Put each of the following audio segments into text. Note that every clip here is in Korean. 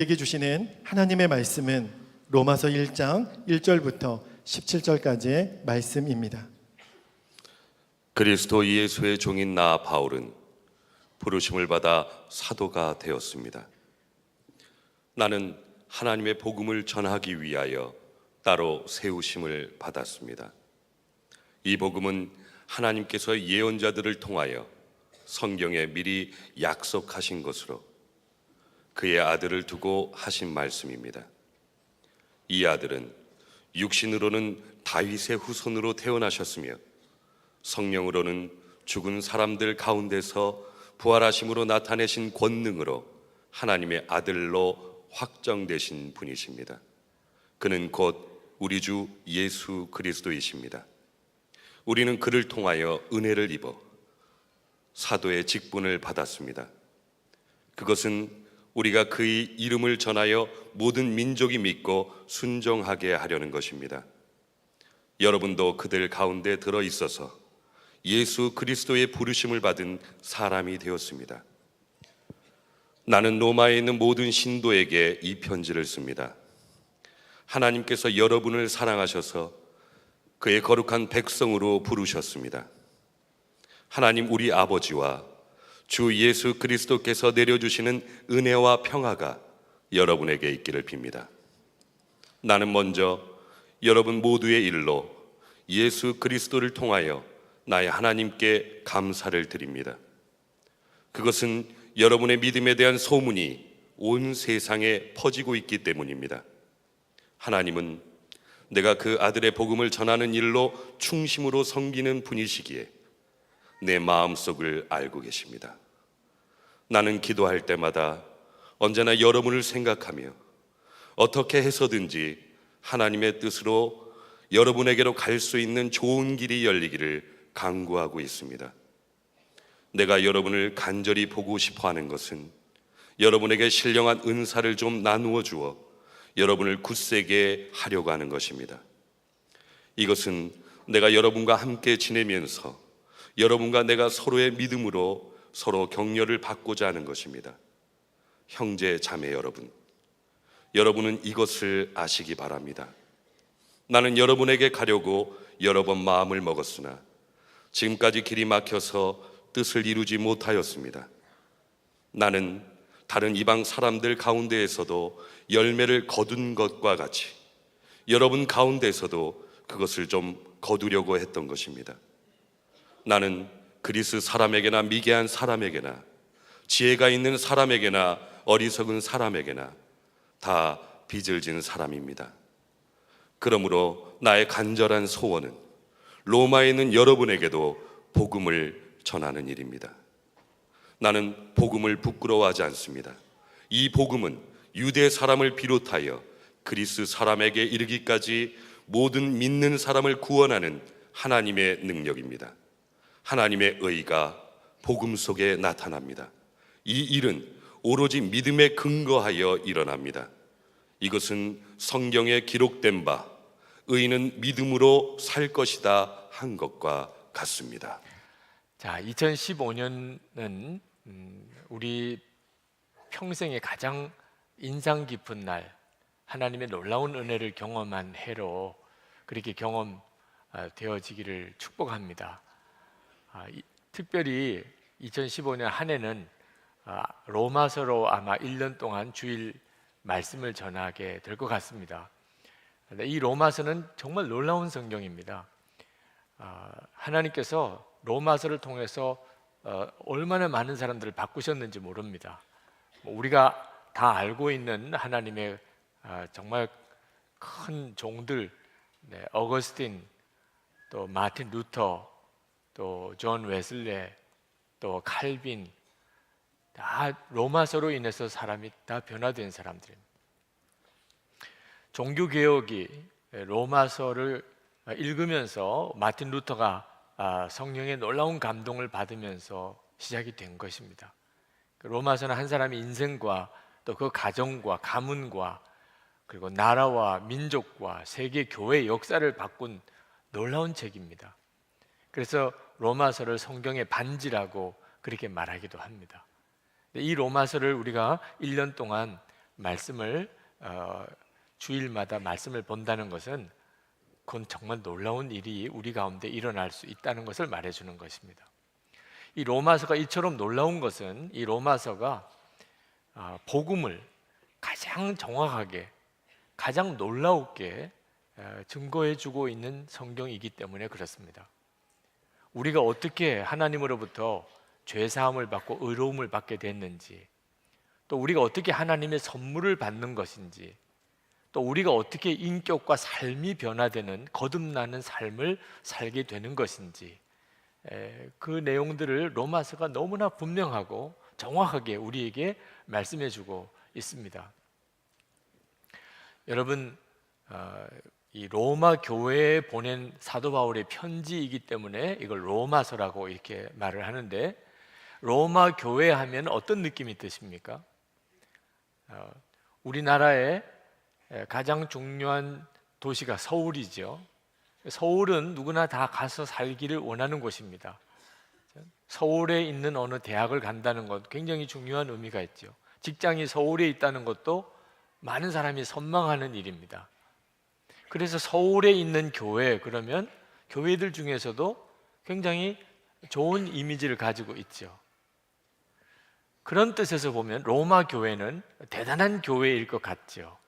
우리에게 주시는 하나님의 말씀은 로마서 1장 1절부터 17절까지의 말씀입니다. 그리스도 예수의 종인 나 바울은 부르심을 받아 사도가 되었습니다. 나는 하나님의 복음을 전하기 위하여 따로 세우심을 받았습니다. 이 복음은 하나님께서 예언자들을 통하여 성경에 미리 약속하신 것으로 그의 아들을 두고 하신 말씀입니다. 이 아들은 육신으로는 다윗의 후손으로 태어나셨으며 성령으로는 죽은 사람들 가운데서 부활하심으로 나타내신 권능으로 하나님의 아들로 확정되신 분이십니다. 그는 곧 우리 주 예수 그리스도이십니다. 우리는 그를 통하여 은혜를 입어 사도의 직분을 받았습니다. 그것은 우리가 그의 이름을 전하여 모든 민족이 믿고 순종하게 하려는 것입니다. 여러분도 그들 가운데 들어 있어서 예수 그리스도의 부르심을 받은 사람이 되었습니다. 나는 로마에 있는 모든 신도에게 이 편지를 씁니다. 하나님께서 여러분을 사랑하셔서 그의 거룩한 백성으로 부르셨습니다. 하나님 우리 아버지와 주 예수 그리스도께서 내려주시는 은혜와 평화가 여러분에게 있기를 빕니다. 나는 먼저 여러분 모두의 일로 예수 그리스도를 통하여 나의 하나님께 감사를 드립니다. 그것은 여러분의 믿음에 대한 소문이 온 세상에 퍼지고 있기 때문입니다. 하나님은 내가 그 아들의 복음을 전하는 일로 충심으로 섬기는 분이시기에 내 마음속을 알고 계십니다. 나는 기도할 때마다 언제나 여러분을 생각하며 어떻게 해서든지 하나님의 뜻으로 여러분에게로 갈 수 있는 좋은 길이 열리기를 간구하고 있습니다. 내가 여러분을 간절히 보고 싶어 하는 것은 여러분에게 신령한 은사를 좀 나누어 주어 여러분을 굳세게 하려고 하는 것입니다. 이것은 내가 여러분과 함께 지내면서 여러분과 내가 서로의 믿음으로 서로 격려를 받고자 하는 것입니다. 형제 자매 여러분, 여러분은 이것을 아시기 바랍니다. 나는 여러분에게 가려고 여러 번 마음을 먹었으나 지금까지 길이 막혀서 뜻을 이루지 못하였습니다. 나는 다른 이방 사람들 가운데에서도 열매를 거둔 것과 같이 여러분 가운데에서도 그것을 좀 거두려고 했던 것입니다. 나는 그리스 사람에게나 미개한 사람에게나 지혜가 있는 사람에게나 어리석은 사람에게나 다 빚을 진 사람입니다. 그러므로 나의 간절한 소원은 로마에 있는 여러분에게도 복음을 전하는 일입니다. 나는 복음을 부끄러워하지 않습니다. 이 복음은 유대 사람을 비롯하여 그리스 사람에게 이르기까지 모든 믿는 사람을 구원하는 하나님의 능력입니다. 하나님의 의가 복음 속에 나타납니다. 이 일은 오로지 믿음에 근거하여 일어납니다. 이것은 성경에 기록된 바 의인은 믿음으로 살 것이다 한 것과 같습니다. 자, 2015년은 우리 평생에 가장 인상 깊은 날, 하나님의 놀라운 은혜를 경험한 해로 그렇게 경험되어지기를 축복합니다. 특별히 2015년 한 해는 로마서로 아마 1년 동안 주일 말씀을 전하게 될 것 같습니다. 이 로마서는 정말 놀라운 성경입니다. 하나님께서 로마서를 통해서 얼마나 많은 사람들을 바꾸셨는지 모릅니다. 우리가 다 알고 있는 하나님의 정말 큰 종들, 어거스틴, 또 마틴 루터, 또 존 웨슬레, 또 칼빈, 다 로마서로 인해서 사람이 다 변화된 사람들입니다. 종교개혁이 로마서를 읽으면서 마틴 루터가 성령의 놀라운 감동을 받으면서 시작이 된 것입니다. 로마서는 한 사람의 인생과 또 그 가정과 가문과 그리고 나라와 민족과 세계 교회의 역사를 바꾼 놀라운 책입니다. 그래서 로마서를 성경의 반지라고 그렇게 말하기도 합니다. 이 로마서를 우리가 1년 동안 말씀을 주일마다 말씀을 본다는 것은 그건 정말 놀라운 일이 우리 가운데 일어날 수 있다는 것을 말해주는 것입니다. 이 로마서가 이처럼 놀라운 것은 이 로마서가 복음을 가장 정확하게, 가장 놀라우게 증거해주고 있는 성경이기 때문에 그렇습니다. 우리가 어떻게 하나님으로부터 죄사함을 받고 의로움을 받게 됐는지, 또 우리가 어떻게 하나님의 선물을 받는 것인지, 또 우리가 어떻게 인격과 삶이 변화되는 거듭나는 삶을 살게 되는 것인지, 그 내용들을 로마서가 너무나 분명하고 정확하게 우리에게 말씀해주고 있습니다. 여러분, 이 로마 교회에 보낸 사도 바울의 편지이기 때문에 이걸 로마서라고 이렇게 말을 하는데, 로마 교회 하면 어떤 느낌이 드십니까? 우리나라의 가장 중요한 도시가 서울이죠. 서울은 누구나 다 가서 살기를 원하는 곳입니다. 서울에 있는 어느 대학을 간다는 것 굉장히 중요한 의미가 있죠. 직장이 서울에 있다는 것도 많은 사람이 선망하는 일입니다. 그래서 서울에 있는 교회, 그러면 교회들 중에서도 굉장히 좋은 이미지를 가지고 있죠. 그런 뜻에서 보면 로마 교회는 대단한 교회일 것 같죠.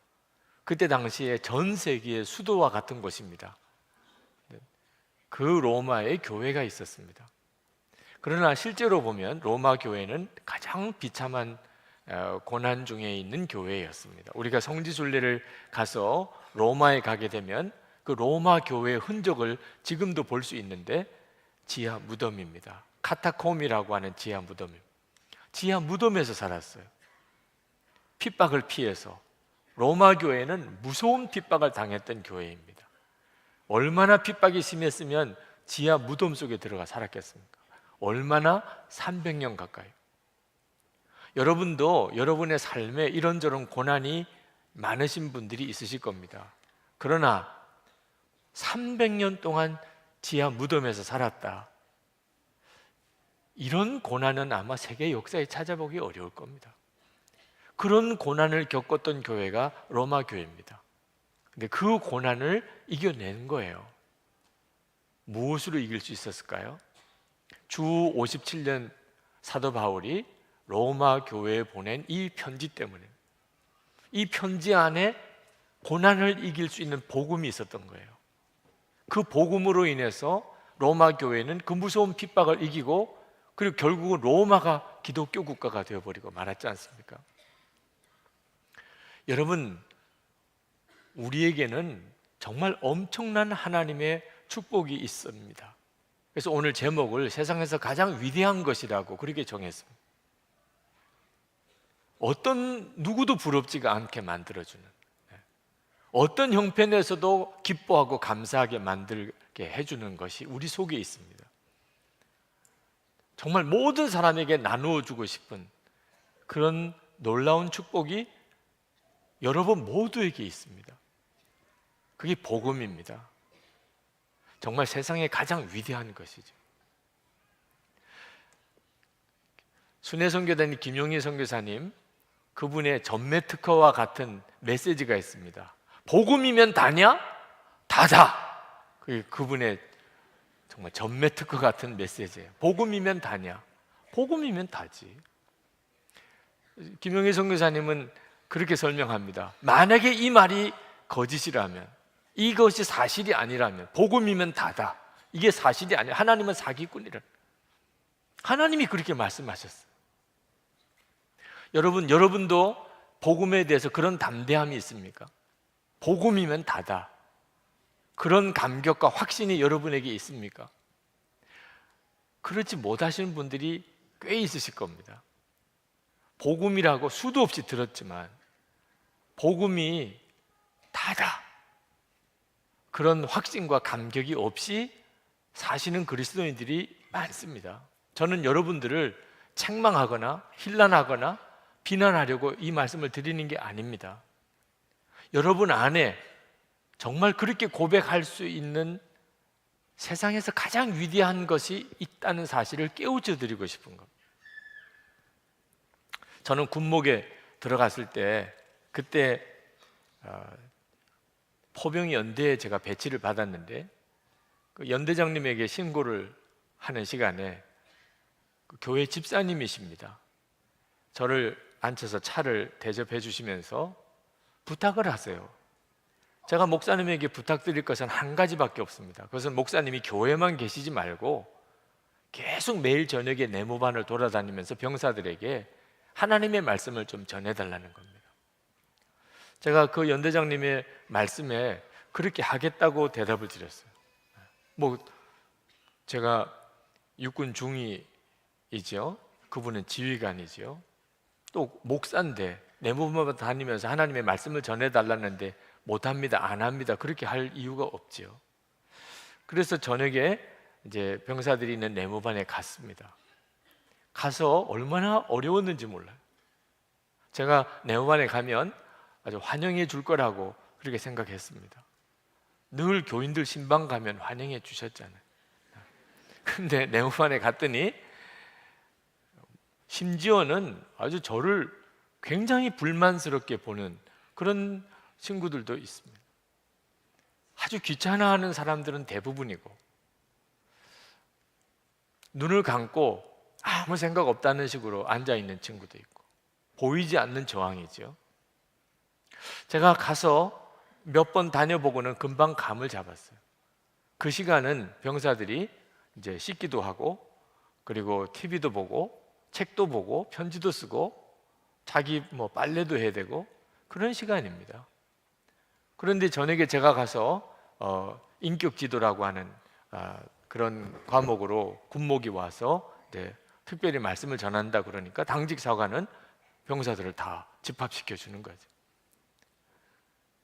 그때 당시에 전 세계의 수도와 같은 곳입니다. 그 로마에 교회가 있었습니다. 그러나 실제로 보면 로마 교회는 가장 비참한 고난 중에 있는 교회였습니다. 우리가 성지순례를 가서 로마에 가게 되면 그 로마 교회의 흔적을 지금도 볼 수 있는데, 지하 무덤입니다. 카타콤이라고 하는 지하 무덤입니다. 지하 무덤에서 살았어요. 핍박을 피해서. 로마 교회는 무서운 핍박을 당했던 교회입니다. 얼마나 핍박이 심했으면 지하 무덤 속에 들어가 살았겠습니까? 얼마나 300년 가까이. 여러분도 여러분의 삶에 이런저런 고난이 많으신 분들이 있으실 겁니다. 그러나 300년 동안 지하 무덤에서 살았다. 이런 고난은 아마 세계 역사에 찾아보기 어려울 겁니다. 그런 고난을 겪었던 교회가 로마 교회입니다. 근데 그 고난을 이겨낸 거예요. 무엇으로 이길 수 있었을까요? 주 57년 사도 바울이 로마 교회에 보낸 이 편지 때문에, 이 편지 안에 고난을 이길 수 있는 복음이 있었던 거예요. 그 복음으로 인해서 로마 교회는 그 무서운 핍박을 이기고, 그리고 결국은 로마가 기독교 국가가 되어버리고 말았지 않습니까? 여러분, 우리에게는 정말 엄청난 하나님의 축복이 있습니다. 그래서 오늘 제목을 세상에서 가장 위대한 것이라고 그렇게 정했습니다. 어떤 누구도 부럽지가 않게 만들어주는, 어떤 형편에서도 기뻐하고 감사하게 만들게 해주는 것이 우리 속에 있습니다. 정말 모든 사람에게 나누어 주고 싶은 그런 놀라운 축복이 여러분 모두에게 있습니다. 그게 복음입니다. 정말 세상에 가장 위대한 것이죠. 순회선교단의 김용희 선교사님, 그분의 전매 특허와 같은 메시지가 있습니다. 복음이면 다냐? 다다. 그분의 정말 전매 특허 같은 메시지예요. 복음이면 다냐? 복음이면 다지. 김용희 선교사님은 그렇게 설명합니다. 만약에 이 말이 거짓이라면, 이것이 사실이 아니라면, 복음이면 다다. 이게 사실이 아니라 하나님은 사기꾼이라. 하나님이 그렇게 말씀하셨어요. 여러분도 복음에 대해서 그런 담대함이 있습니까? 복음이면 다다. 그런 감격과 확신이 여러분에게 있습니까? 그렇지 못하시는 분들이 꽤 있으실 겁니다. 복음이라고 수도 없이 들었지만 복음이 다다. 그런 확신과 감격이 없이 사시는 그리스도인들이 많습니다. 저는 여러분들을 책망하거나 힐난하거나 비난하려고 이 말씀을 드리는 게 아닙니다. 여러분 안에 정말 그렇게 고백할 수 있는 세상에서 가장 위대한 것이 있다는 사실을 깨우쳐 드리고 싶은 겁니다. 저는 군목에 들어갔을 때 그때 포병 연대에 제가 배치를 받았는데 그 연대장님에게 신고를 하는 시간에 그 교회 집사님이십니다. 저를 앉혀서 차를 대접해 주시면서 부탁을 하세요. 제가 목사님에게 부탁드릴 것은 한 가지밖에 없습니다. 그것은 목사님이 교회만 계시지 말고 계속 매일 저녁에 내무반을 돌아다니면서 병사들에게 하나님의 말씀을 좀 전해달라는 겁니다. 제가 그 연대장님의 말씀에 그렇게 하겠다고 대답을 드렸어요. 제가 육군 중위이죠. 그분은 지휘관이죠. 또 목사인데 내무반만 다니면서 하나님의 말씀을 전해달라는데 못합니다, 안 합니다. 그렇게 할 이유가 없지요. 그래서 저녁에 이제 병사들이 있는 내무반에 갔습니다. 가서 얼마나 어려웠는지 몰라요. 제가 내무반에 가면 아주 환영해 줄 거라고 그렇게 생각했습니다. 늘 교인들 신방 가면 환영해 주셨잖아요. 근데 내무반에 갔더니 심지어는 아주 저를 굉장히 불만스럽게 보는 그런 친구들도 있습니다. 아주 귀찮아하는 사람들은 대부분이고 눈을 감고 아무 생각 없다는 식으로 앉아있는 친구도 있고 보이지 않는 저항이죠. 제가 가서 몇 번 다녀보고는 금방 감을 잡았어요. 그 시간은 병사들이 이제 씻기도 하고 그리고 TV도 보고 책도 보고 편지도 쓰고 자기 빨래도 해야 되고 그런 시간입니다. 그런데 저녁에 제가 가서 인격 지도라고 하는 그런 과목으로 군목이 와서 특별히 말씀을 전한다 그러니까 당직 사관은 병사들을 다 집합시켜 주는 거죠.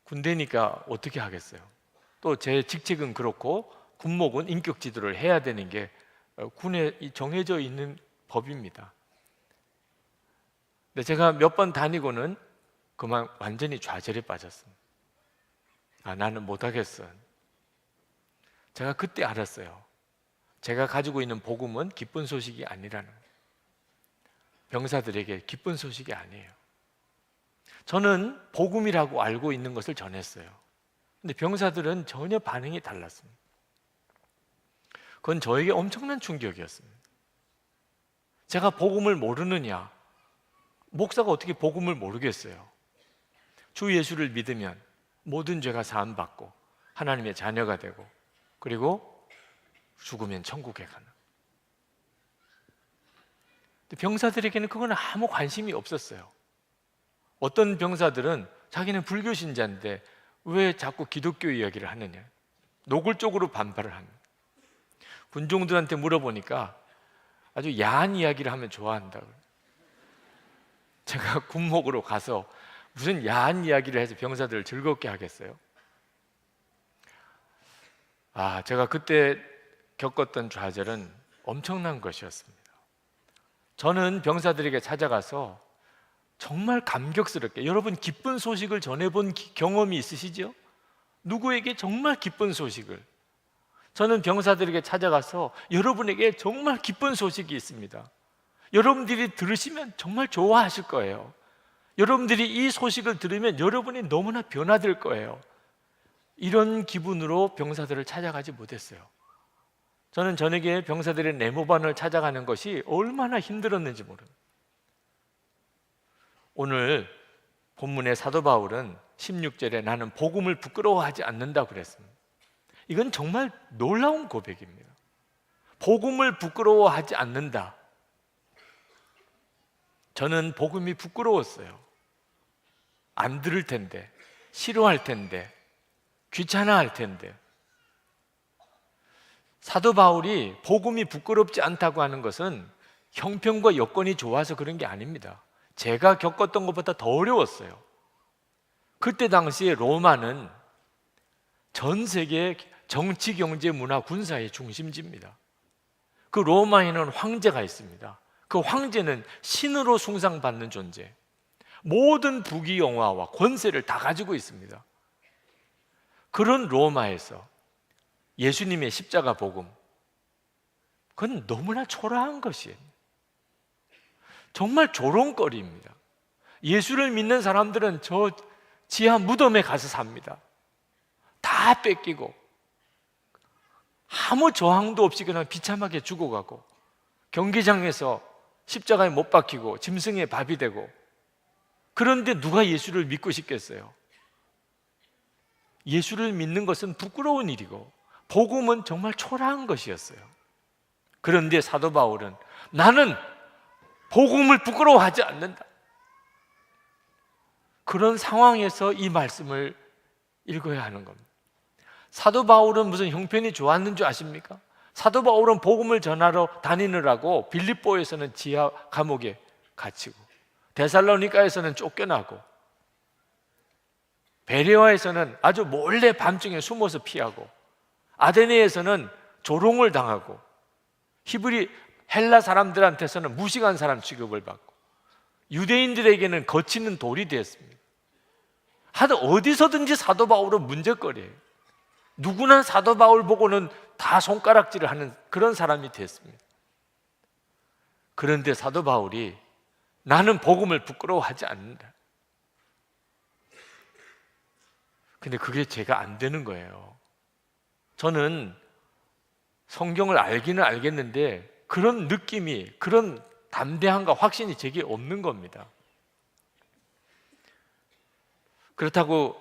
군대니까 어떻게 하겠어요? 또 제 직책은 그렇고 군목은 인격 지도를 해야 되는 게 군에 정해져 있는 법입니다. 근데 제가 몇 번 다니고는 그만 완전히 좌절에 빠졌습니다. 나는 못하겠어. 제가 그때 알았어요. 제가 가지고 있는 복음은 기쁜 소식이 아니라는, 병사들에게 기쁜 소식이 아니에요. 저는 복음이라고 알고 있는 것을 전했어요. 근데 병사들은 전혀 반응이 달랐습니다. 그건 저에게 엄청난 충격이었습니다. 제가 복음을 모르느냐? 목사가 어떻게 복음을 모르겠어요? 주 예수를 믿으면 모든 죄가 사함받고 하나님의 자녀가 되고 그리고 죽으면 천국에 가는. 병사들에게는 그건 아무 관심이 없었어요. 어떤 병사들은 자기는 불교 신자인데 왜 자꾸 기독교 이야기를 하느냐, 노골적으로 반발을 합니다. 군종들한테 물어보니까 아주 야한 이야기를 하면 좋아한다고. 제가 군목으로 가서 무슨 야한 이야기를 해서 병사들을 즐겁게 하겠어요? 제가 그때 겪었던 좌절은 엄청난 것이었습니다. 저는 병사들에게 찾아가서 정말 감격스럽게, 여러분 기쁜 소식을 전해본 경험이 있으시죠? 누구에게 정말 기쁜 소식을, 저는 병사들에게 찾아가서 여러분에게 정말 기쁜 소식이 있습니다. 여러분들이 들으시면 정말 좋아하실 거예요. 여러분들이 이 소식을 들으면 여러분이 너무나 변화될 거예요. 이런 기분으로 병사들을 찾아가지 못했어요. 저는 저녁에 병사들의 내무반을 찾아가는 것이 얼마나 힘들었는지 모릅니다. 오늘 본문의 사도 바울은 16절에 나는 복음을 부끄러워하지 않는다고 그랬습니다. 이건 정말 놀라운 고백입니다. 복음을 부끄러워하지 않는다. 저는 복음이 부끄러웠어요. 안 들을 텐데, 싫어할 텐데, 귀찮아할 텐데. 사도 바울이 복음이 부끄럽지 않다고 하는 것은 형편과 여건이 좋아서 그런 게 아닙니다. 제가 겪었던 것보다 더 어려웠어요. 그때 당시에 로마는 전 세계 정치, 경제, 문화, 군사의 중심지입니다. 그 로마에는 황제가 있습니다. 그 황제는 신으로 숭상받는 존재, 모든 부귀영화와 권세를 다 가지고 있습니다. 그런 로마에서 예수님의 십자가 복음, 그건 너무나 초라한 것이에요. 정말 조롱거리입니다. 예수를 믿는 사람들은 저 지하 무덤에 가서 삽니다. 다 뺏기고 아무 저항도 없이 그냥 비참하게 죽어가고, 경기장에서 십자가에 못 박히고 짐승의 밥이 되고. 그런데 누가 예수를 믿고 싶겠어요? 예수를 믿는 것은 부끄러운 일이고 복음은 정말 초라한 것이었어요. 그런데 사도 바울은 나는 복음을 부끄러워하지 않는다, 그런 상황에서 이 말씀을 읽어야 하는 겁니다. 사도 바울은 무슨 형편이 좋았는 줄 아십니까? 사도 바울은 복음을 전하러 다니느라고 빌립보에서는 지하 감옥에 갇히고, 데살로니가에서는 쫓겨나고, 베레아에서는 아주 몰래 밤중에 숨어서 피하고, 아데네에서는 조롱을 당하고, 히브리 헬라 사람들한테서는 무식한 사람 취급을 받고, 유대인들에게는 거치는 돌이 되었습니다. 하여튼 어디서든지 사도 바울은 문제거리예요. 누구나 사도 바울 보고는 다 손가락질을 하는 그런 사람이 됐습니다. 그런데 사도 바울이 나는 복음을 부끄러워하지 않는다. 근데 그게 제가 안 되는 거예요. 저는 성경을 알기는 알겠는데 그런 느낌이, 그런 담대함과 확신이 제게 없는 겁니다. 그렇다고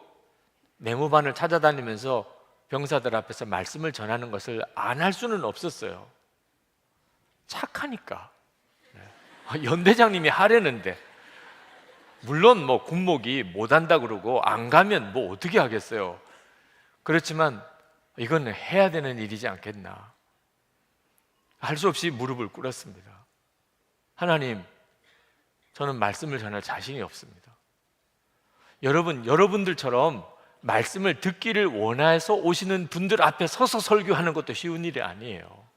네모반을 찾아다니면서 병사들 앞에서 말씀을 전하는 것을 안 할 수는 없었어요. 착하니까. 연대장님이 하려는데, 물론 뭐 군목이 못한다 그러고 안 가면 뭐 어떻게 하겠어요. 그렇지만 이건 해야 되는 일이지 않겠나. 할 수 없이 무릎을 꿇었습니다. 하나님, 저는 말씀을 전할 자신이 없습니다. 여러분들처럼 말씀을 듣기를 원해서 오시는 분들 앞에 서서 설교하는 것도 쉬운 일이 아니에요.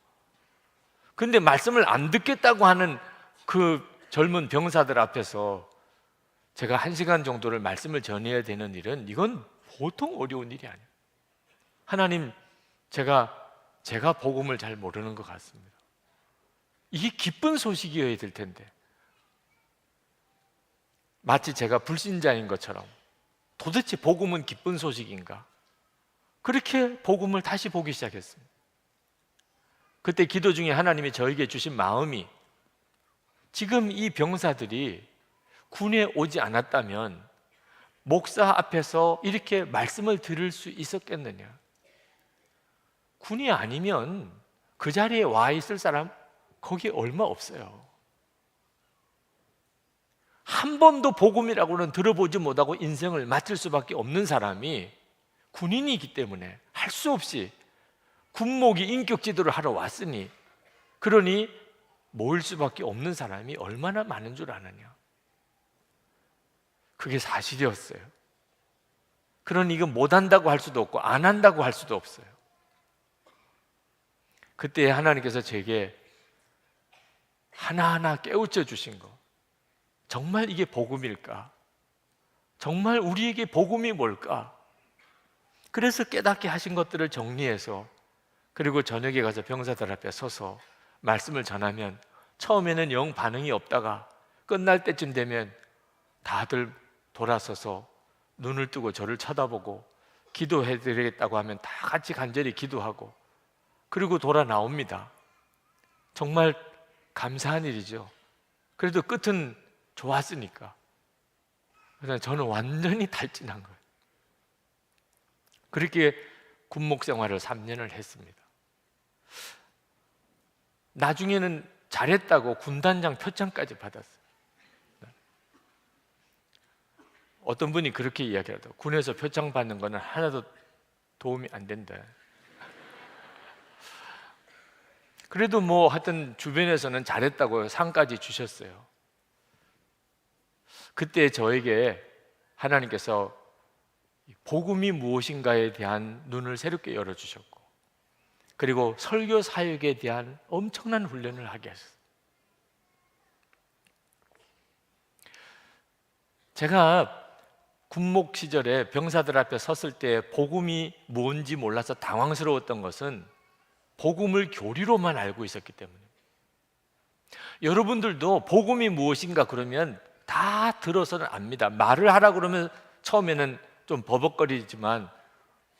근데 말씀을 안 듣겠다고 하는 그 젊은 병사들 앞에서 제가 1시간 정도를 말씀을 전해야 되는 일은, 이건 보통 어려운 일이 아니에요. 하나님, 제가 복음을 잘 모르는 것 같습니다. 이게 기쁜 소식이어야 될 텐데, 마치 제가 불신자인 것처럼 도대체 복음은 기쁜 소식인가? 그렇게 복음을 다시 보기 시작했습니다. 그때 기도 중에 하나님이 저에게 주신 마음이, 지금 이 병사들이 군에 오지 않았다면 목사 앞에서 이렇게 말씀을 들을 수 있었겠느냐? 군이 아니면 그 자리에 와 있을 사람 거기 얼마 없어요. 한 번도 복음이라고는 들어보지 못하고 인생을 마칠 수밖에 없는 사람이 군인이기 때문에 할 수 없이 군목이 인격 지도를 하러 왔으니, 그러니 모일 수밖에 없는 사람이 얼마나 많은 줄 아느냐. 그게 사실이었어요. 그러니 이건 못한다고 할 수도 없고 안 한다고 할 수도 없어요. 그때 하나님께서 제게 하나하나 깨우쳐 주신 거, 정말 이게 복음일까? 정말 우리에게 복음이 뭘까? 그래서 깨닫게 하신 것들을 정리해서, 그리고 저녁에 가서 병사들 앞에 서서 말씀을 전하면 처음에는 영 반응이 없다가 끝날 때쯤 되면 다들 돌아서서 눈을 뜨고 저를 쳐다보고 기도해 드리겠다고 하면 다 같이 간절히 기도하고, 그리고 돌아 나옵니다. 정말 감사한 일이죠. 그래도 끝은 좋았으니까. 그래서 저는 완전히 탈진한 거예요. 그렇게 군목 생활을 3년을 했습니다. 나중에는 잘했다고 군단장 표창까지 받았어요. 어떤 분이 그렇게 이야기하더라고요. 군에서 표창 받는 거는 하나도 도움이 안 된다. 그래도 뭐 하여튼 주변에서는 잘했다고 상까지 주셨어요. 그때 저에게 하나님께서 복음이 무엇인가에 대한 눈을 새롭게 열어주셨고, 그리고 설교 사역에 대한 엄청난 훈련을 하게 하셨어요. 제가 군목 시절에 병사들 앞에 섰을 때 복음이 뭔지 몰라서 당황스러웠던 것은 복음을 교리로만 알고 있었기 때문에. 여러분들도 복음이 무엇인가 그러면 다 들어서는 압니다. 말을 하라 그러면 처음에는 좀 버벅거리지만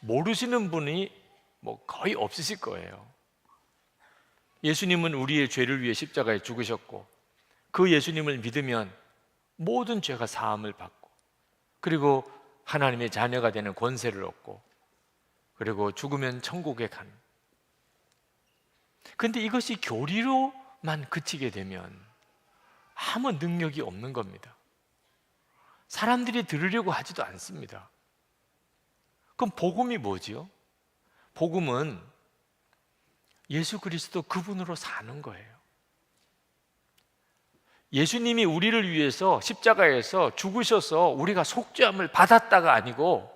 모르시는 분이 거의 없으실 거예요. 예수님은 우리의 죄를 위해 십자가에 죽으셨고, 그 예수님을 믿으면 모든 죄가 사함을 받고, 그리고 하나님의 자녀가 되는 권세를 얻고, 그리고 죽으면 천국에 가는. 그런데 이것이 교리로만 그치게 되면 아무 능력이 없는 겁니다. 사람들이 들으려고 하지도 않습니다. 그럼 복음이 뭐지요? 복음은 예수 그리스도 그분으로 사는 거예요. 예수님이 우리를 위해서 십자가에서 죽으셔서 우리가 속죄함을 받았다가 아니고,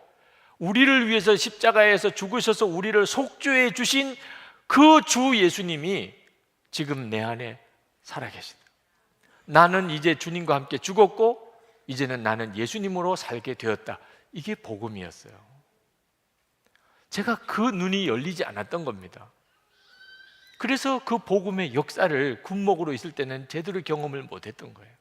우리를 위해서 십자가에서 죽으셔서 우리를 속죄해 주신 그 주 예수님이 지금 내 안에 살아계시다. 나는 이제 주님과 함께 죽었고 이제는 나는 예수님으로 살게 되었다. 이게 복음이었어요. 제가 그 눈이 열리지 않았던 겁니다. 그래서 그 복음의 역사를 군목으로 있을 때는 제대로 경험을 못했던 거예요.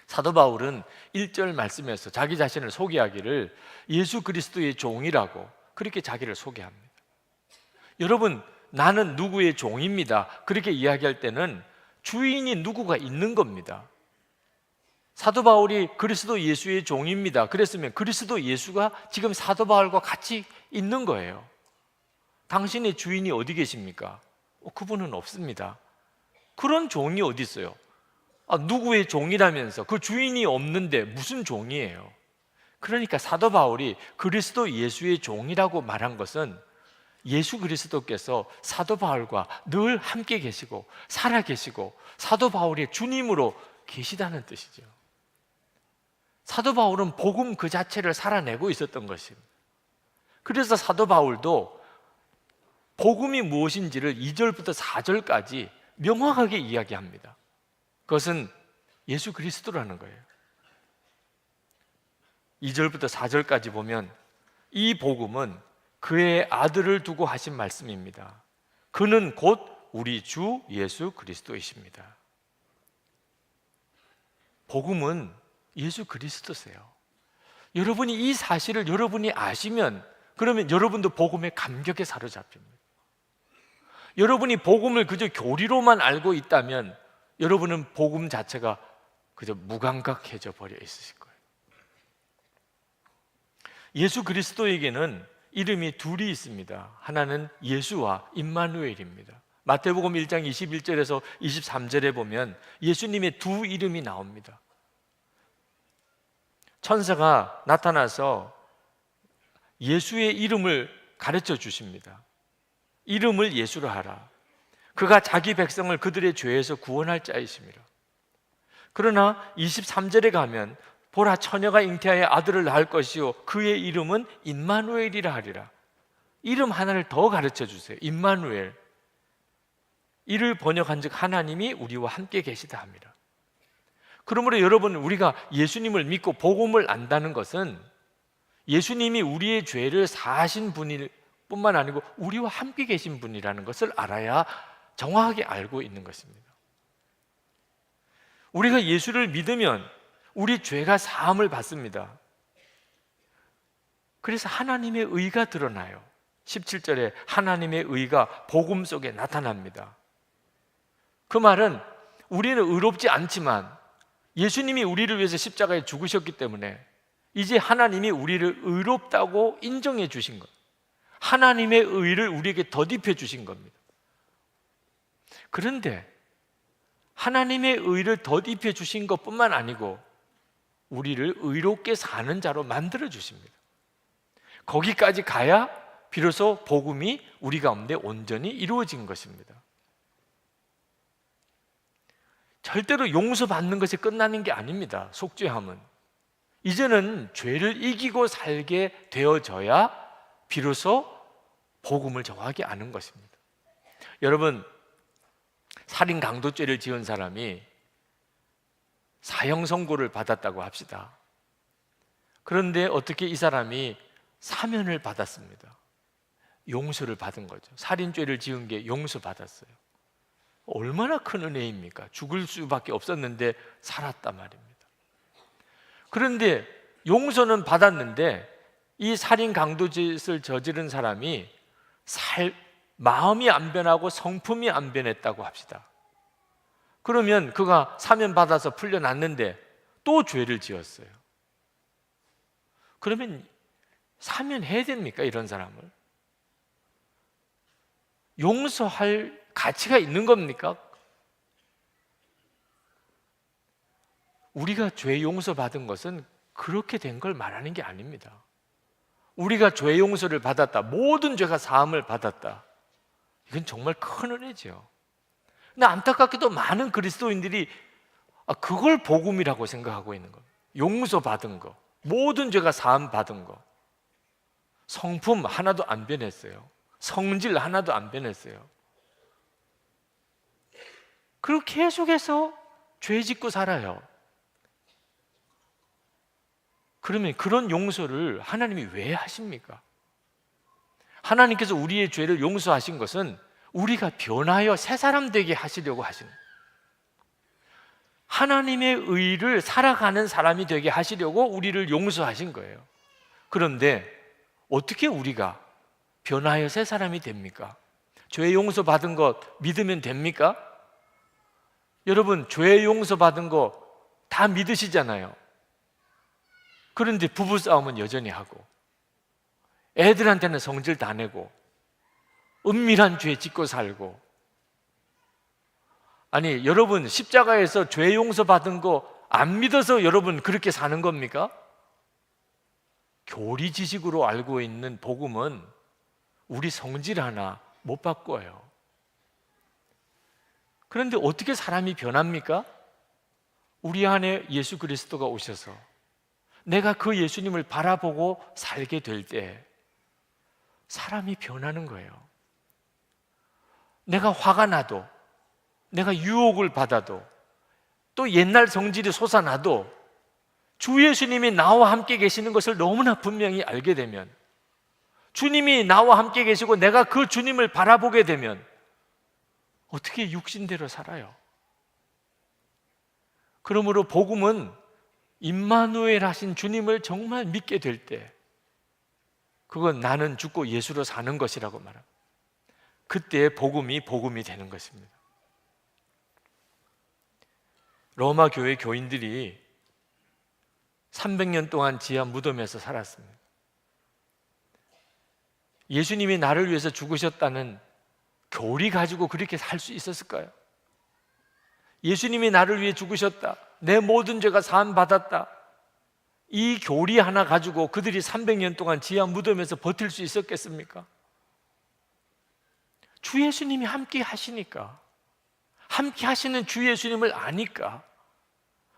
사도 바울은 1절 말씀에서 자기 자신을 소개하기를 예수 그리스도의 종이라고 그렇게 자기를 소개합니다. 여러분, 나는 누구의 종입니다. 그렇게 이야기할 때는 주인이 누구가 있는 겁니다. 사도 바울이 그리스도 예수의 종입니다. 그랬으면 그리스도 예수가 지금 사도 바울과 같이 있는 거예요. 당신의 주인이 어디 계십니까? 그분은 없습니다. 그런 종이 어디 있어요? 누구의 종이라면서 그 주인이 없는데 무슨 종이에요? 그러니까 사도 바울이 그리스도 예수의 종이라고 말한 것은 예수 그리스도께서 사도 바울과 늘 함께 계시고 살아 계시고 사도 바울의 주님으로 계시다는 뜻이죠. 사도 바울은 복음 그 자체를 살아내고 있었던 것입니다. 그래서 사도 바울도 복음이 무엇인지를 2절부터 4절까지 명확하게 이야기합니다. 그것은 예수 그리스도라는 거예요. 2절부터 4절까지 보면 이 복음은 그의 아들을 두고 하신 말씀입니다. 그는 곧 우리 주 예수 그리스도이십니다. 복음은 예수 그리스도세요. 여러분이 이 사실을 여러분이 아시면 그러면 여러분도 복음의 감격에 사로잡힙니다. 여러분이 복음을 그저 교리로만 알고 있다면 여러분은 복음 자체가 그저 무감각해져 버려 있으실 거예요. 예수 그리스도에게는 이름이 둘이 있습니다. 하나는 예수와 임마누엘입니다. 마태복음 1장 21절에서 23절에 보면 예수님의 두 이름이 나옵니다. 천사가 나타나서 예수의 이름을 가르쳐 주십니다. 이름을 예수로 하라. 그가 자기 백성을 그들의 죄에서 구원할 자이십니다. 그러나 23절에 가면 보라, 처녀가 잉태하여 아들을 낳을 것이요 그의 이름은 임마누엘이라 하리라. 이름 하나를 더 가르쳐 주세요. 임마누엘. 이를 번역한 즉 하나님이 우리와 함께 계시다 합니다. 그러므로 여러분, 우리가 예수님을 믿고 복음을 안다는 것은 예수님이 우리의 죄를 사하신 분일 뿐만 아니고 우리와 함께 계신 분이라는 것을 알아야 정확하게 알고 있는 것입니다. 우리가 예수를 믿으면 우리 죄가 사함을 받습니다. 그래서 하나님의 의가 드러나요. 17절에 하나님의 의가 복음 속에 나타납니다. 그 말은 우리는 의롭지 않지만 예수님이 우리를 위해서 십자가에 죽으셨기 때문에 이제 하나님이 우리를 의롭다고 인정해 주신 것, 하나님의 의를 우리에게 덧입혀 주신 겁니다. 그런데 하나님의 의를 덧입혀 주신 것뿐만 아니고 우리를 의롭게 사는 자로 만들어 주십니다. 거기까지 가야 비로소 복음이 우리 가운데 온전히 이루어진 것입니다. 절대로 용서받는 것이 끝나는 게 아닙니다. 속죄함은 이제는 죄를 이기고 살게 되어져야 비로소 복음을 정확히 아는 것입니다. 여러분, 살인 강도죄를 지은 사람이 사형 선고를 받았다고 합시다. 그런데 어떻게 이 사람이 사면을 받았습니다. 용서를 받은 거죠. 살인죄를 지은 게 용서받았어요. 얼마나 큰 은혜입니까? 죽을 수밖에 없었는데 살았단 말입니다. 그런데 용서는 받았는데 이 살인 강도짓을 저지른 사람이 마음이 안 변하고 성품이 안 변했다고 합시다. 그러면 그가 사면 받아서 풀려났는데 또 죄를 지었어요. 그러면 사면해야 됩니까? 이런 사람을 용서할 가치가 있는 겁니까? 우리가 죄 용서받은 것은 그렇게 된 걸 말하는 게 아닙니다. 우리가 죄 용서를 받았다, 모든 죄가 사함을 받았다, 이건 정말 큰 은혜죠. 근데 안타깝게도 많은 그리스도인들이 그걸 복음이라고 생각하고 있는 겁니다. 용서받은 거, 모든 죄가 사함 받은 거, 성품 하나도 안 변했어요. 성질 하나도 안 변했어요. 그리고 계속해서 죄 짓고 살아요. 그러면 그런 용서를 하나님이 왜 하십니까? 하나님께서 우리의 죄를 용서하신 것은 우리가 변하여 새 사람 되게 하시려고 하시는 거예요. 하나님의 의를 살아가는 사람이 되게 하시려고 우리를 용서하신 거예요. 그런데 어떻게 우리가 변하여 새 사람이 됩니까? 죄 용서받은 것 믿으면 됩니까? 여러분, 죄 용서받은 거 다 믿으시잖아요. 그런데 부부싸움은 여전히 하고, 애들한테는 성질 다 내고, 은밀한 죄 짓고 살고. 아니, 여러분 십자가에서 죄 용서받은 거 안 믿어서 여러분 그렇게 사는 겁니까? 교리 지식으로 알고 있는 복음은 우리 성질 하나 못 바꿔요. 그런데 어떻게 사람이 변합니까? 우리 안에 예수 그리스도가 오셔서 내가 그 예수님을 바라보고 살게 될 때 사람이 변하는 거예요. 내가 화가 나도, 내가 유혹을 받아도, 또 옛날 성질이 솟아나도 주 예수님이 나와 함께 계시는 것을 너무나 분명히 알게 되면, 주님이 나와 함께 계시고 내가 그 주님을 바라보게 되면 어떻게 육신대로 살아요? 그러므로 복음은 임마누엘 하신 주님을 정말 믿게 될 때, 그건 나는 죽고 예수로 사는 것이라고 말합니다. 그때 복음이 되는 것입니다. 로마 교회 교인들이 300년 동안 지하 무덤에서 살았습니다. 예수님이 나를 위해서 죽으셨다는 교리 가지고 그렇게 살 수 있었을까요? 예수님이 나를 위해 죽으셨다, 내 모든 죄가 사함 받았다, 이 교리 하나 가지고 그들이 300년 동안 지하 무덤에서 버틸 수 있었겠습니까? 주 예수님이 함께 하시니까, 함께 하시는 주 예수님을 아니까,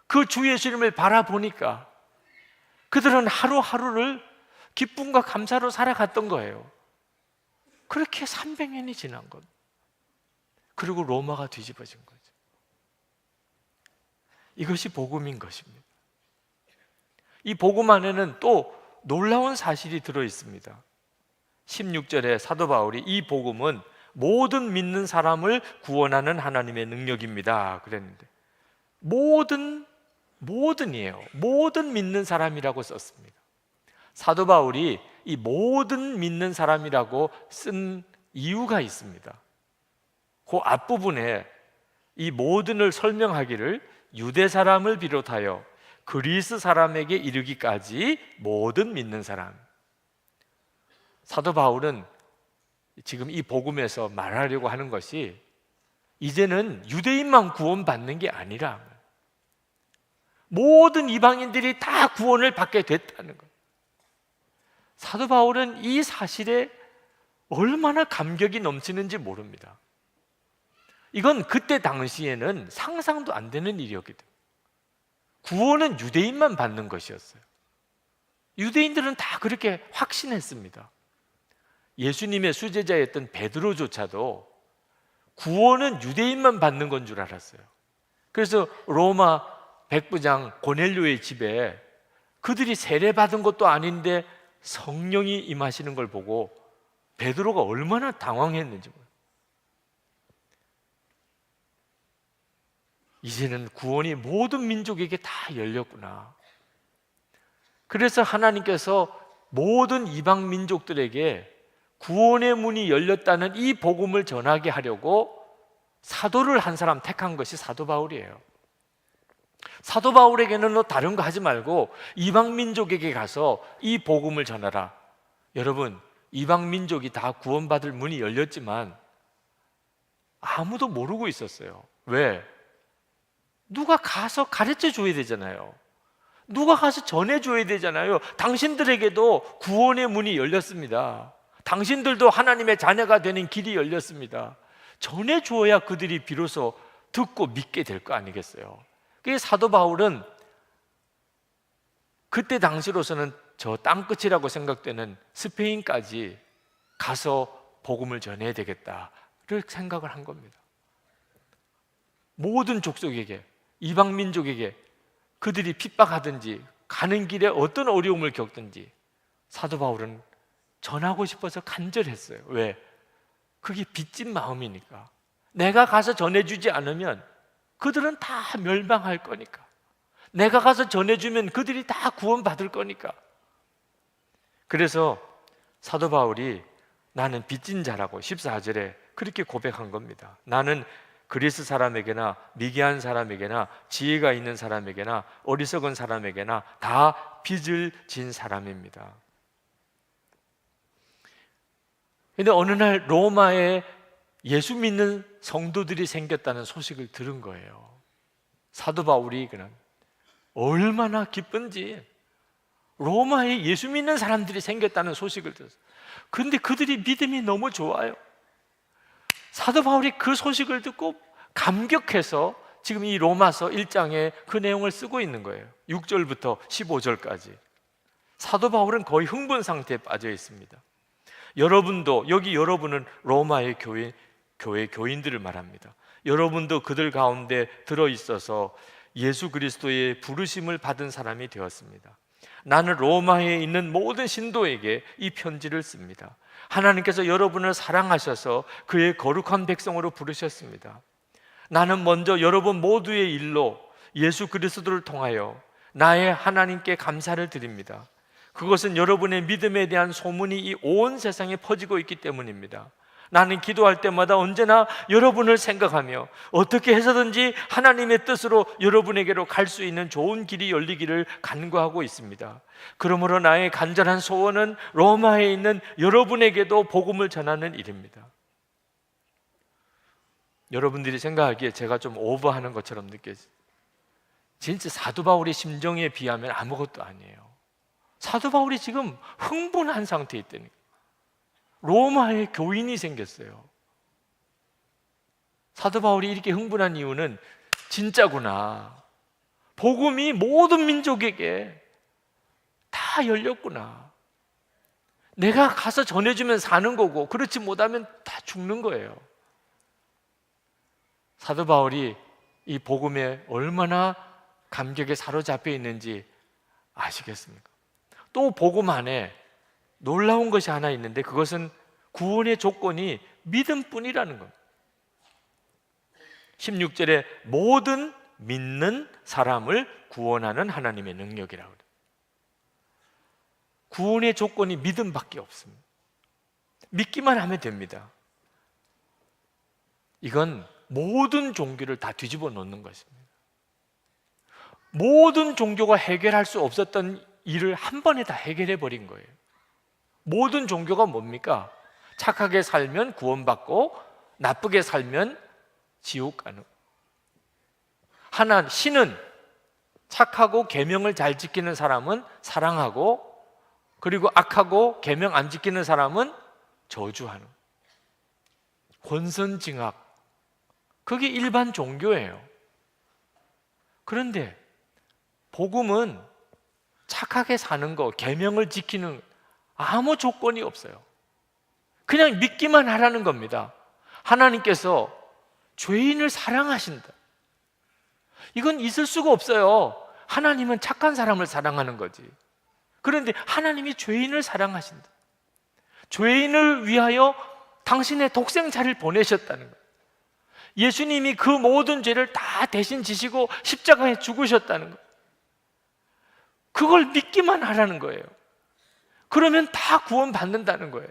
그 주 예수님을 바라보니까 그들은 하루하루를 기쁨과 감사로 살아갔던 거예요. 그렇게 300년이 지난 것. 그리고 로마가 뒤집어진 거죠. 이것이 복음인 것입니다. 이 복음 안에는 또 놀라운 사실이 들어 있습니다. 16절에 사도 바울이 이 복음은 모든 믿는 사람을 구원하는 하나님의 능력입니다 그랬는데, 모든이에요. 모든 믿는 사람이라고 썼습니다. 사도 바울이 이 모든 믿는 사람이라고 쓴 이유가 있습니다. 그 앞부분에 이 모든을 설명하기를 유대 사람을 비롯하여 그리스 사람에게 이르기까지 모든 믿는 사람. 사도 바울은 지금 이 복음에서 말하려고 하는 것이 이제는 유대인만 구원받는 게 아니라 모든 이방인들이 다 구원을 받게 됐다는 것. 사도 바울은 이 사실에 얼마나 감격이 넘치는지 모릅니다. 이건 그때 당시에는 상상도 안 되는 일이었거든요. 구원은 유대인만 받는 것이었어요. 유대인들은 다 그렇게 확신했습니다. 예수님의 수제자였던 베드로조차도 구원은 유대인만 받는 건 줄 알았어요. 그래서 로마 백부장 고넬료의 집에 그들이 세례받은 것도 아닌데 성령이 임하시는 걸 보고 베드로가 얼마나 당황했는지 몰라요. 이제는 구원이 모든 민족에게 다 열렸구나. 그래서 하나님께서 모든 이방 민족들에게 구원의 문이 열렸다는 이 복음을 전하게 하려고 사도를 한 사람 택한 것이 사도 바울이에요. 사도 바울에게는 너 다른 거 하지 말고 이방 민족에게 가서 이 복음을 전하라. 여러분, 이방 민족이 다 구원받을 문이 열렸지만 아무도 모르고 있었어요. 왜? 누가 가서 가르쳐 줘야 되잖아요. 누가 가서 전해 줘야 되잖아요. 당신들에게도 구원의 문이 열렸습니다. 당신들도 하나님의 자녀가 되는 길이 열렸습니다. 전해 주어야 그들이 비로소 듣고 믿게 될 거 아니겠어요? 그래서 사도 바울은 그때 당시로서는 저 땅끝이라고 생각되는 스페인까지 가서 복음을 전해야 되겠다를 생각을 한 겁니다. 모든 족속에게, 이방 민족에게 그들이 핍박하든지 가는 길에 어떤 어려움을 겪든지 사도 바울은 전하고 싶어서 간절했어요. 왜? 그게 빚진 마음이니까. 내가 가서 전해주지 않으면 그들은 다 멸망할 거니까. 내가 가서 전해주면 그들이 다 구원받을 거니까. 그래서 사도 바울이 나는 빚진 자라고 14절에 그렇게 고백한 겁니다. 나는 그리스 사람에게나 미개한 사람에게나 지혜가 있는 사람에게나 어리석은 사람에게나 다 빚을 진 사람입니다. 그런데 어느 날 로마에 예수 믿는 성도들이 생겼다는 소식을 들은 거예요. 사도 바울이 그냥 얼마나 기쁜지 로마에 예수 믿는 사람들이 생겼다는 소식을 들었어요. 그런데 그들이 믿음이 너무 좋아요. 사도 바울이 그 소식을 듣고 감격해서 지금 이 로마서 1장에 그 내용을 쓰고 있는 거예요. 6절부터 15절까지. 사도 바울은 거의 흥분 상태에 빠져 있습니다. 여러분도, 여기 여러분은 로마의 교회 교인들을 말합니다. 여러분도 그들 가운데 들어있어서 예수 그리스도의 부르심을 받은 사람이 되었습니다. 나는 로마에 있는 모든 신도에게 이 편지를 씁니다. 하나님께서 여러분을 사랑하셔서 그의 거룩한 백성으로 부르셨습니다. 나는 먼저 여러분 모두의 일로 예수 그리스도를 통하여 나의 하나님께 감사를 드립니다. 그것은 여러분의 믿음에 대한 소문이 이 온 세상에 퍼지고 있기 때문입니다. 나는 기도할 때마다 언제나 여러분을 생각하며 어떻게 해서든지 하나님의 뜻으로 여러분에게로 갈 수 있는 좋은 길이 열리기를 간구하고 있습니다. 그러므로 나의 간절한 소원은 로마에 있는 여러분에게도 복음을 전하는 일입니다. 여러분들이 생각하기에 제가 좀 오버하는 것처럼 느껴져요. 진짜 사도 바울의 심정에 비하면 아무것도 아니에요. 사도 바울이 지금 흥분한 상태에 있다니까. 로마에 교인이 생겼어요. 사도 바울이 이렇게 흥분한 이유는 진짜구나. 복음이 모든 민족에게 다 열렸구나. 내가 가서 전해주면 사는 거고 그렇지 못하면 다 죽는 거예요. 사도 바울이 이 복음에 얼마나 감격에 사로잡혀 있는지 아시겠습니까? 또 복음 안에 놀라운 것이 하나 있는데 그것은 구원의 조건이 믿음뿐이라는 겁니다. 16절에 모든 믿는 사람을 구원하는 하나님의 능력이라고 그래요. 구원의 조건이 믿음밖에 없습니다. 믿기만 하면 됩니다. 이건 모든 종교를 다 뒤집어 놓는 것입니다. 모든 종교가 해결할 수 없었던 일을 한 번에 다 해결해 버린 거예요. 모든 종교가 뭡니까? 착하게 살면 구원받고 나쁘게 살면 지옥 가는. 신은 착하고 계명을 잘 지키는 사람은 사랑하고 그리고 악하고 계명 안 지키는 사람은 저주하는. 권선징악. 그게 일반 종교예요. 그런데 복음은 착하게 사는 거, 계명을 지키는 아무 조건이 없어요. 그냥 믿기만 하라는 겁니다. 하나님께서 죄인을 사랑하신다. 이건 있을 수가 없어요. 하나님은 착한 사람을 사랑하는 거지. 그런데 하나님이 죄인을 사랑하신다. 죄인을 위하여 당신의 독생자를 보내셨다는 거예요. 예수님이 그 모든 죄를 다 대신 지시고 십자가에 죽으셨다는 거예요. 그걸 믿기만 하라는 거예요. 그러면 다 구원받는다는 거예요.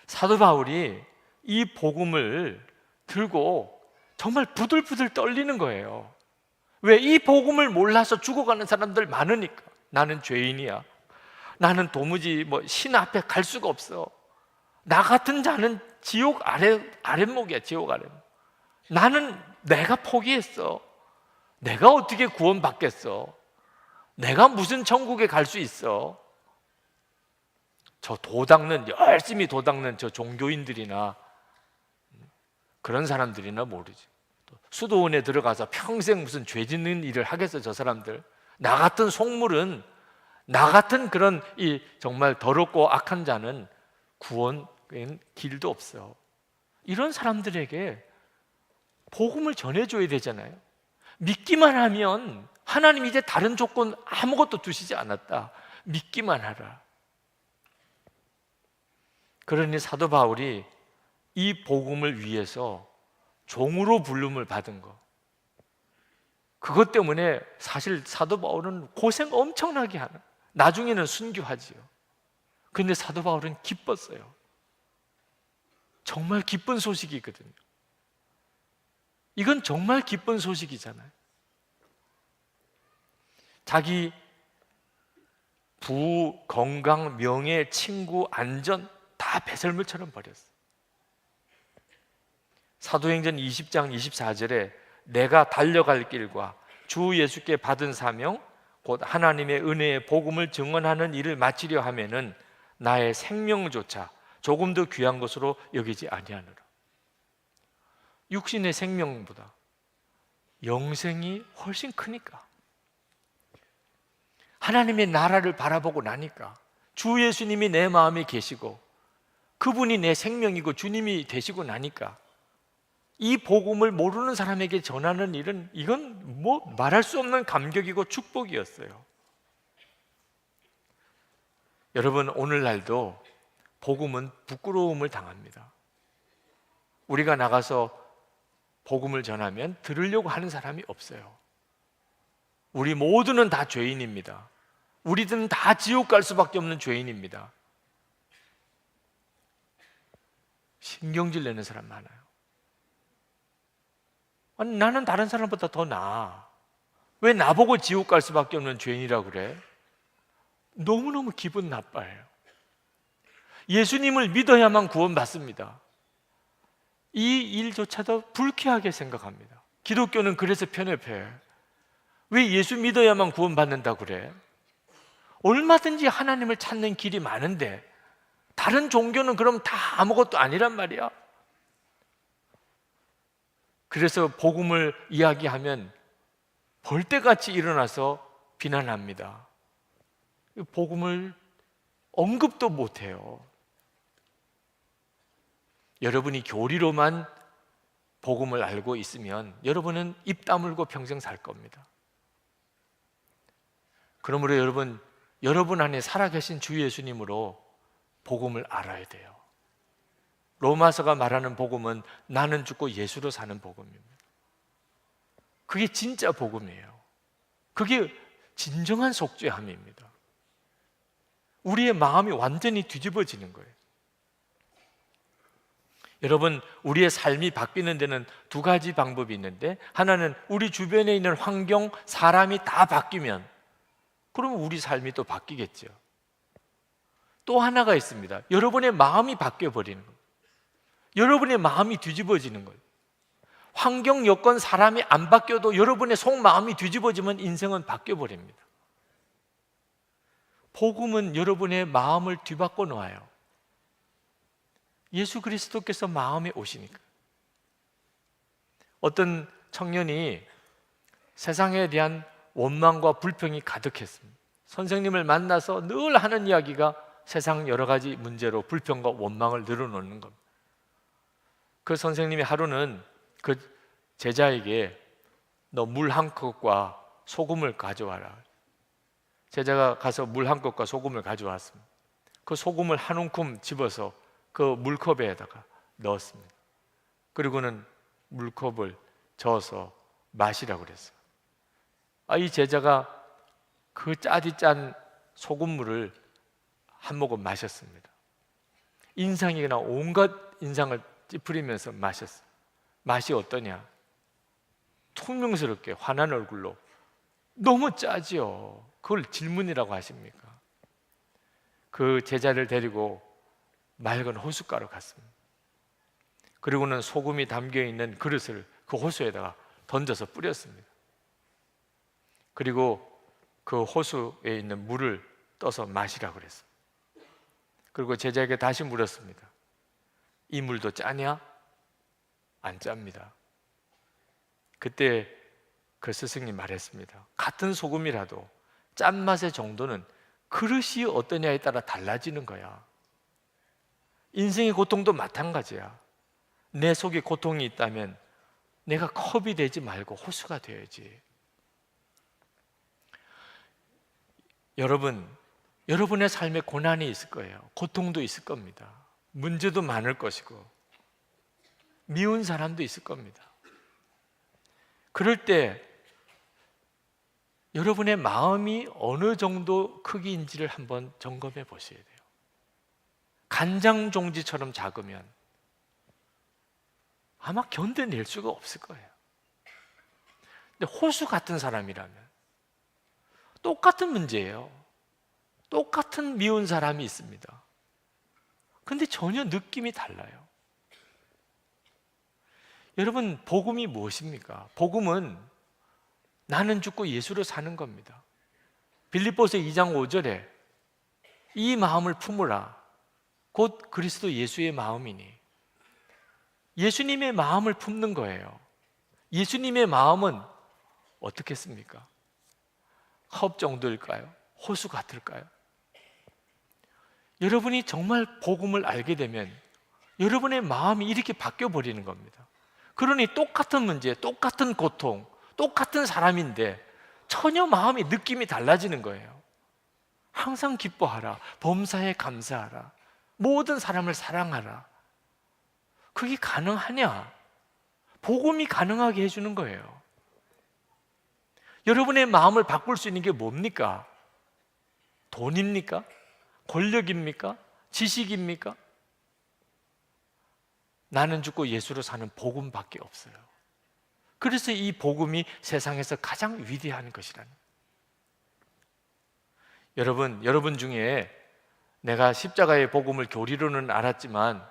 사도 바울이 이 복음을 들고 정말 부들부들 떨리는 거예요. 왜? 이 복음을 몰라서 죽어가는 사람들 많으니까. 나는 죄인이야. 나는 도무지 신 앞에 갈 수가 없어. 나 같은 자는 지옥 아랫목이야. 지옥 아랫목. 나는 내가 포기했어. 내가 어떻게 구원받겠어? 내가 무슨 천국에 갈 수 있어? 저 열심히 도닦는 저 종교인들이나 그런 사람들이나 모르지. 수도원에 들어가서 평생 무슨 죄 짓는 일을 하겠어, 저 사람들. 나 같은 속물은, 나 같은 그런 정말 더럽고 악한 자는 구원 길도 없어. 이런 사람들에게 복음을 전해줘야 되잖아요. 믿기만 하면 하나님 이제 다른 조건 아무것도 두시지 않았다. 믿기만 하라. 그러니 사도 바울이 이 복음을 위해서 종으로 부름을 받은 거, 그것 때문에 사실 사도 바울은 고생 엄청나게 하는, 나중에는 순교하지요. 그런데 사도 바울은 기뻤어요. 정말 기쁜 소식이거든요. 이건 정말 기쁜 소식이잖아요. 자기 부, 건강, 명예, 친구, 안전 다 배설물처럼 버렸어. 사도행전 20장 24절에 내가 달려갈 길과 주 예수께 받은 사명 곧 하나님의 은혜의 복음을 증언하는 일을 마치려 하면은 나의 생명조차 조금 더 귀한 것으로 여기지 아니하노라. 육신의 생명보다 영생이 훨씬 크니까, 하나님의 나라를 바라보고 나니까, 주 예수님이 내 마음에 계시고 그분이 내 생명이고 주님이 되시고 나니까 이 복음을 모르는 사람에게 전하는 일은, 이건 말할 수 없는 감격이고 축복이었어요. 여러분, 오늘날도 복음은 부끄러움을 당합니다. 우리가 나가서 복음을 전하면 들으려고 하는 사람이 없어요. 우리 모두는 다 죄인입니다. 우리들은 다 지옥 갈 수밖에 없는 죄인입니다. 신경질 내는 사람 많아요. 아니, 나는 다른 사람보다 더 나아. 왜 나보고 지옥 갈 수밖에 없는 죄인이라고 그래? 너무너무 기분 나빠요. 예수님을 믿어야만 구원받습니다. 이 일조차도 불쾌하게 생각합니다. 기독교는 그래서 편협해. 왜 예수 믿어야만 구원받는다고 그래? 얼마든지 하나님을 찾는 길이 많은데 다른 종교는 그럼 다 아무것도 아니란 말이야. 그래서 복음을 이야기하면 벌떼같이 일어나서 비난합니다. 복음을 언급도 못해요. 여러분이 교리로만 복음을 알고 있으면 여러분은 입 다물고 평생 살 겁니다. 그러므로 여러분 안에 살아계신 주 예수님으로 복음을 알아야 돼요. 로마서가 말하는 복음은 나는 죽고 예수로 사는 복음입니다. 그게 진짜 복음이에요. 그게 진정한 속죄함입니다. 우리의 마음이 완전히 뒤집어지는 거예요. 여러분, 우리의 삶이 바뀌는 데는 두 가지 방법이 있는데, 하나는 우리 주변에 있는 환경, 사람이 다 바뀌면 그러면 우리 삶이 또 바뀌겠죠. 또 하나가 있습니다. 여러분의 마음이 바뀌어버리는 거예요. 여러분의 마음이 뒤집어지는 거예요. 환경, 여건, 사람이 안 바뀌어도 여러분의 속마음이 뒤집어지면 인생은 바뀌어버립니다. 복음은 여러분의 마음을 뒤바꿔 놓아요. 예수 그리스도께서 마음에 오시니까. 어떤 청년이 세상에 대한 원망과 불평이 가득했습니다. 선생님을 만나서 늘 하는 이야기가 세상 여러 가지 문제로 불평과 원망을 늘어놓는 겁니다. 그 선생님이 하루는 그 제자에게 너 물 한 컵과 소금을 가져와라. 제자가 가서 물 한 컵과 소금을 가져왔습니다. 그 소금을 한 움큼 집어서 그 물컵에다가 넣었습니다. 그리고는 물컵을 저어서 마시라고 그랬어요. 이 제자가 그 짜디 짠 소금물을 한 모금 마셨습니다. 인상이나 온갖 인상을 찌푸리면서 마셨어요. 맛이 어떠냐? 퉁명스럽게 환한 얼굴로 너무 짜지요. 그걸 질문이라고 하십니까? 그 제자를 데리고 맑은 호숫가로 갔습니다. 그리고는 소금이 담겨있는 그릇을 그 호수에다가 던져서 뿌렸습니다. 그리고 그 호수에 있는 물을 떠서 마시라고 그랬어요. 그리고 제자에게 다시 물었습니다. 이 물도 짜냐? 안 짭니다. 그때 그 스승이 말했습니다. 같은 소금이라도 짠맛의 정도는 그릇이 어떠냐에 따라 달라지는 거야. 인생의 고통도 마찬가지야. 내 속에 고통이 있다면 내가 컵이 되지 말고 호수가 되어야지. 여러분의 삶에 고난이 있을 거예요. 고통도 있을 겁니다. 문제도 많을 것이고 미운 사람도 있을 겁니다. 그럴 때 여러분의 마음이 어느 정도 크기인지를 한번 점검해 보셔야 돼요. 간장 종지처럼 작으면 아마 견뎌낼 수가 없을 거예요. 근데 호수 같은 사람이라면 똑같은 문제예요. 똑같은 미운 사람이 있습니다. 근데 전혀 느낌이 달라요. 여러분, 복음이 무엇입니까? 복음은 나는 죽고 예수로 사는 겁니다. 빌립보서 2장 5절에 이 마음을 품으라. 곧 그리스도 예수의 마음이니. 예수님의 마음을 품는 거예요. 예수님의 마음은 어떻겠습니까? 컵 정도일까요? 호수 같을까요? 여러분이 정말 복음을 알게 되면 여러분의 마음이 이렇게 바뀌어 버리는 겁니다. 그러니 똑같은 문제, 똑같은 고통, 똑같은 사람인데 전혀 마음이 느낌이 달라지는 거예요. 항상 기뻐하라, 범사에 감사하라, 모든 사람을 사랑하라. 그게 가능하냐? 복음이 가능하게 해주는 거예요. 여러분의 마음을 바꿀 수 있는 게 뭡니까? 돈입니까? 권력입니까? 지식입니까? 나는 죽고 예수로 사는 복음밖에 없어요. 그래서 이 복음이 세상에서 가장 위대한 것이라는. 여러분 중에 내가 십자가의 복음을 교리로는 알았지만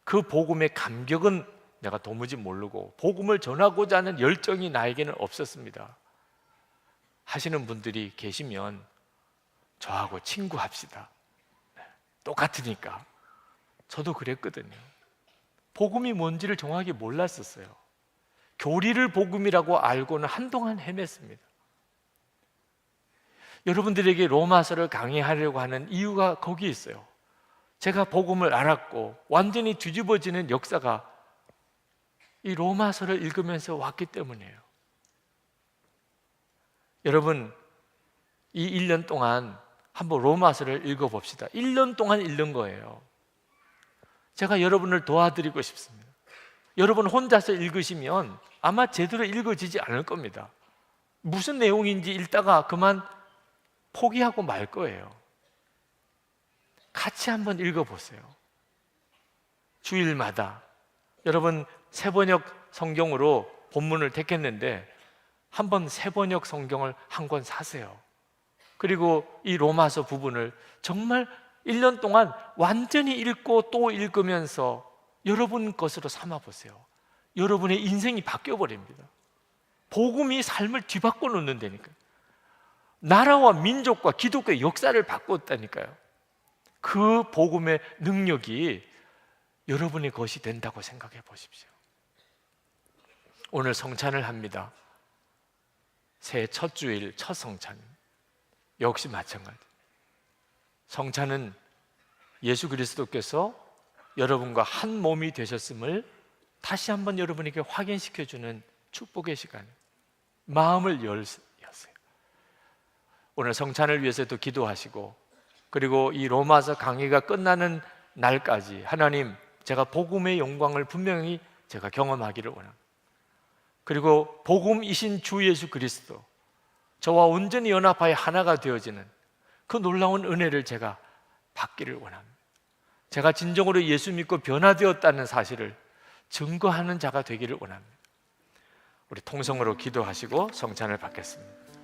그 복음의 감격은 내가 도무지 모르고 복음을 전하고자 하는 열정이 나에게는 없었습니다 하시는 분들이 계시면 저하고 친구합시다. 똑같으니까. 저도 그랬거든요. 복음이 뭔지를 정확히 몰랐었어요. 교리를 복음이라고 알고는 한동안 헤맸습니다. 여러분들에게 로마서를 강의하려고 하는 이유가 거기 있어요. 제가 복음을 알았고 완전히 뒤집어지는 역사가 이 로마서를 읽으면서 왔기 때문이에요. 여러분, 이 1년 동안 한번 로마서를 읽어봅시다. 1년 동안 읽는 거예요. 제가 여러분을 도와드리고 싶습니다. 여러분 혼자서 읽으시면 아마 제대로 읽어지지 않을 겁니다. 무슨 내용인지 읽다가 그만 포기하고 말 거예요. 같이 한번 읽어보세요. 주일마다 여러분 새번역 성경으로 본문을 택했는데 한번 새번역 성경을 한 권 사세요. 그리고 이 로마서 부분을 정말 1년 동안 완전히 읽고 또 읽으면서 여러분 것으로 삼아보세요. 여러분의 인생이 바뀌어버립니다. 복음이 삶을 뒤바꿔 놓는다니까요. 나라와 민족과 기독교의 역사를 바꿨다니까요. 그 복음의 능력이 여러분의 것이 된다고 생각해 보십시오. 오늘 성찬을 합니다. 새해 첫 주일, 첫 성찬. 역시 마찬가지. 성찬은 예수 그리스도께서 여러분과 한 몸이 되셨음을 다시 한번 여러분에게 확인시켜주는 축복의 시간. 마음을 여세요. 오늘 성찬을 위해서도 기도하시고, 그리고 이 로마서 강의가 끝나는 날까지 하나님, 제가 복음의 영광을 분명히 제가 경험하기를 원합니다. 그리고 복음이신 주 예수 그리스도, 저와 온전히 연합하여 하나가 되어지는 그 놀라운 은혜를 제가 받기를 원합니다. 제가 진정으로 예수 믿고 변화되었다는 사실을 증거하는 자가 되기를 원합니다. 우리 통성으로 기도하시고 성찬을 받겠습니다.